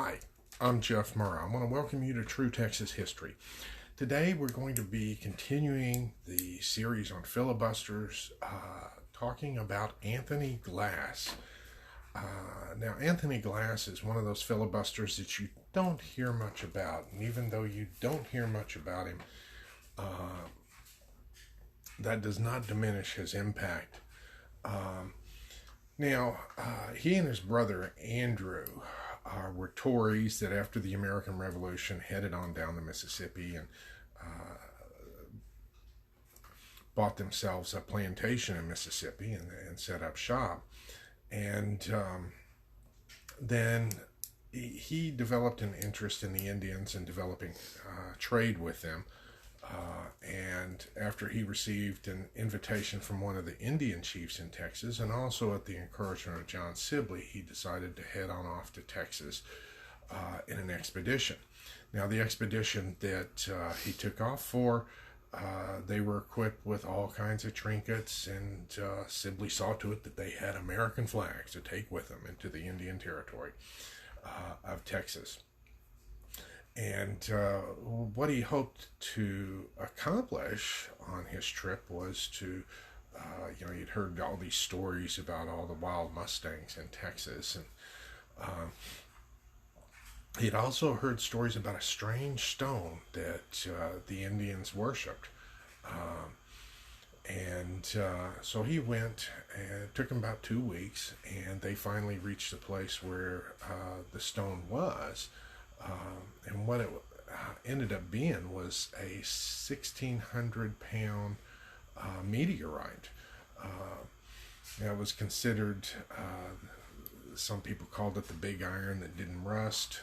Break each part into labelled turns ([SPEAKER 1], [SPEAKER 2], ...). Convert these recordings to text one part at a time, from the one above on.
[SPEAKER 1] Hi, I'm Jeff Murrah. I want to welcome you to True Texas History. Today we're going to be continuing the series on filibusters, talking about Anthony Glass. Now, Anthony Glass is one of those filibusters that you don't hear much about, and even though you don't hear much about him, that does not diminish his impact. He and his brother Andrew were Tories that after the American Revolution headed on down the Mississippi and bought themselves a plantation in Mississippi and set up shop. And then he developed an interest in the Indians and developing trade with them. And after he received an invitation from one of the Indian chiefs in Texas, and also at the encouragement of John Sibley, he decided to head on off to Texas in an expedition. Now, the expedition that he took off for, they were equipped with all kinds of trinkets, and Sibley saw to it that they had American flags to take with them into the Indian Territory of Texas. And what he hoped to accomplish on his trip was to, he'd heard all these stories about all the wild Mustangs in Texas. And he'd also heard stories about a strange stone that the Indians worshipped. So he went, and it took him about 2 weeks, and they finally reached the place where the stone was. And what it ended up being was a 1,600-pound meteorite. It was considered, some people called it the big iron that didn't rust.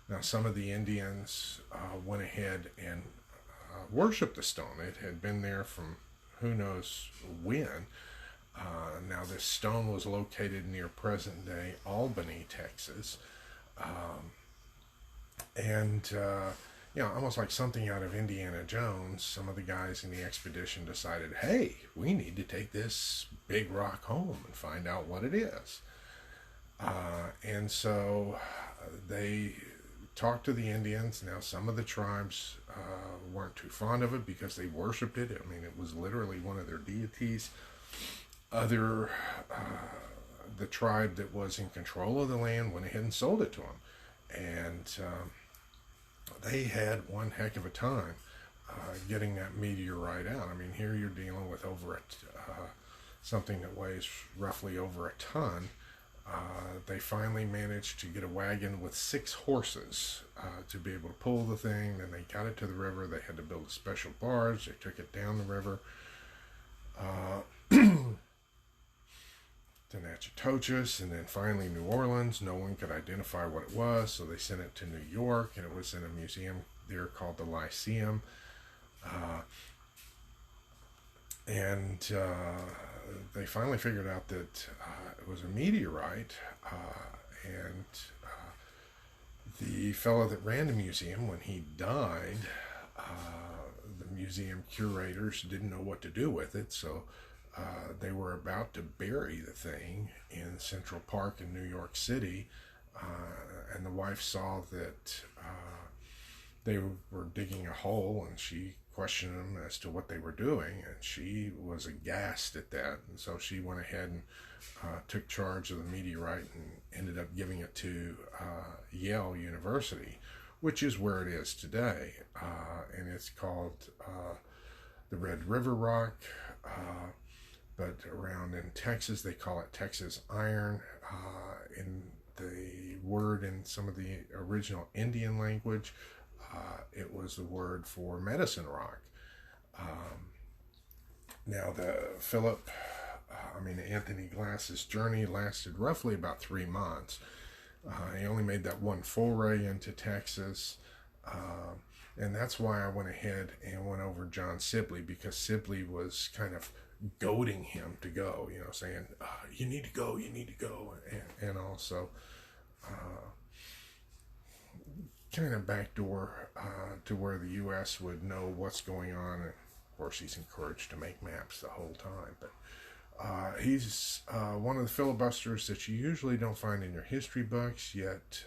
[SPEAKER 1] Now, some of the Indians went ahead and worshipped the stone. It had been there from who knows when. Now, this stone was located near present-day Albany, Texas. Almost like something out of Indiana Jones, some of the guys in the expedition decided, hey, we need to take this big rock home and find out what it is. So they talked to the Indians. Now, some of the tribes weren't too fond of it because they worshipped it. I mean, it was literally one of their deities. The tribe that was in control of the land went ahead and sold it to them. And they had one heck of a time getting that meteorite out. I mean, here you're dealing with something that weighs roughly over a ton. They finally managed to get a wagon with 6 horses to be able to pull the thing. Then they got it to the river. They had to build a special barge. They took it down the river to Natchitoches, and then finally New Orleans. No one could identify what it was, so they sent it to New York, and it was in a museum there called the Lyceum. They finally figured out that it was a meteorite, and the fellow that ran the museum, when he died, the museum curators didn't know what to do with it, so they were about to bury the thing in Central Park in New York City, and the wife saw that they were digging a hole, and she questioned them as to what they were doing, and she was aghast at that. And so she went ahead and took charge of the meteorite and ended up giving it to Yale University, which is where it is today, and it's called the Red River Rock. But around in Texas, they call it Texas iron. In the word in some of the original Indian language, it was the word for medicine rock. Anthony Glass's journey lasted roughly about 3 months. He only made that one foray into Texas. And that's why I went ahead and went over John Sibley, because Sibley was kind of goading him to go, saying, you need to go, and also kind of backdoor to where the U.S. would know what's going on. And of course, he's encouraged to make maps the whole time. But He's one of the filibusters that you usually don't find in your history books, yet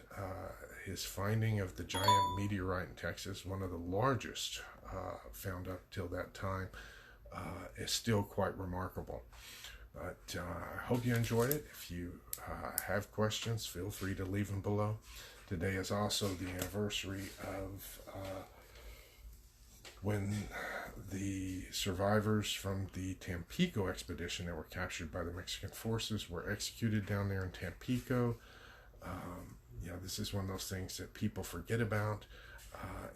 [SPEAKER 1] his finding of the giant meteorite in Texas, one of the largest found up till that time, is still quite remarkable. But I hope you enjoyed it. If you have questions, feel free to leave them below. Today is also the anniversary of when the survivors from the Tampico expedition that were captured by the Mexican forces were executed down there in Tampico. This is one of those things that people forget about.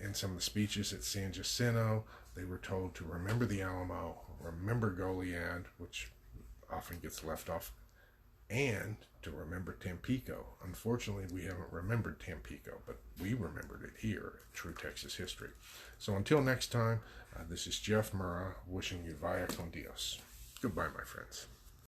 [SPEAKER 1] In some of the speeches at San Jacinto, they were told to remember the Alamo, remember Goliad, which often gets left off, and to remember Tampico. Unfortunately, we haven't remembered Tampico, but we remembered it here at True Texas History. So until next time, this is Jeff Murrah wishing you vaya con Dios. Goodbye, my friends.